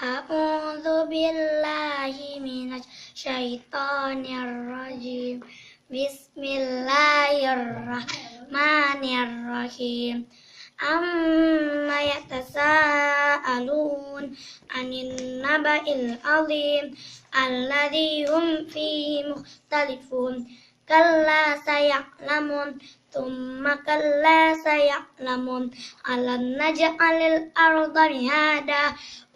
أعوذ بالله من الشيطان الرجيم. بسم الله الرحمن الرحيم. عما يتساءلون عن النبأ العظيم الذي هم فيه مختلفون. كلا سيعلمون ثم كلا سيعلمون. ألم نجعل الأرض مهادا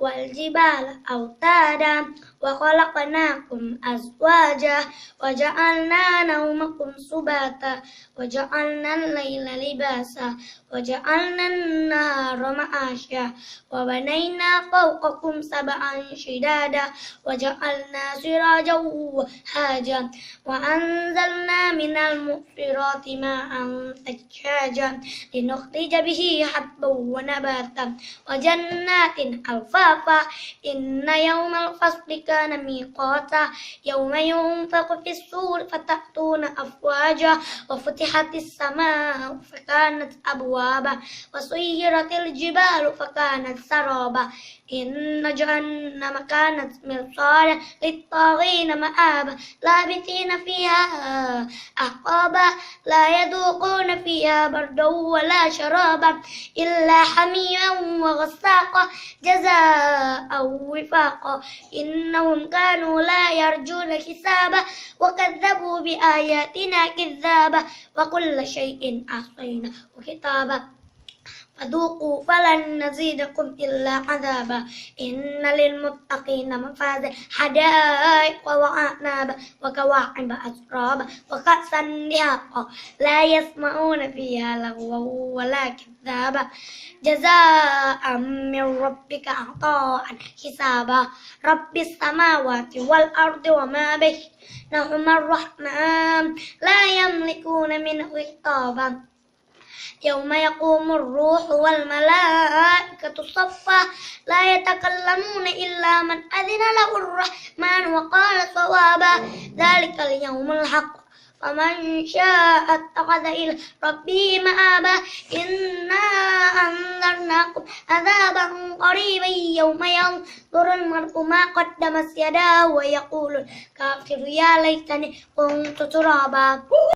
والجبال أوتادا وخلقناكم أزواجا وجعلنا نومكم سباتا وجعلنا الليل لباسا وجعلنا النهار معاشا وبنينا فوقكم سبعا شدادا وجعلنا سراجا وهاجا وأنزلنا من المعصرات ماء ثجاجا لنخرج به حبا ونباتا وجنات ألفافا. إن يوم الفصل كان ميقاتا يوم ينفخ في الصور فتأتون أفواجا وفتحت السماء فكانت أبوابا وسيرت الجبال فكانت سرابا. إن جهنم كانت مرصادا للطاغين مآبا لابثين فيها أحقابا لا يذوقون فيها بردا ولا شرابا إلا حميما وغساقا جزاء وفاقا. إنهم كانوا لا يرجون حسابا وكذبوا بآياتنا كذابا وكل شيء أحصيناه كتابا فذوقوا فلن نزيدكم إلا عذابا. إن للمتقين مفازا حدائق وأعنابا وكواعب أترابا وكأسا دهاقا لا يسمعون فيها لغوا ولا كذابا جزاء من ربك عطاء حسابا. رب السماوات والأرض وما بينهما الرحمن لا يملكون منه خطابا. يوم يقوم الروح والملائكة صفا لا يتكلمون إلا من أذن له الرحمن وقال صوابا. ذلك اليوم الحق فمن شاء اتخذ إلى ربه مآبا. إنا أنذرناكم عذابا قريبا يوم ينظر المرء ما قدمت يداه ويقول الكافر يا ليتني كنت ترابا.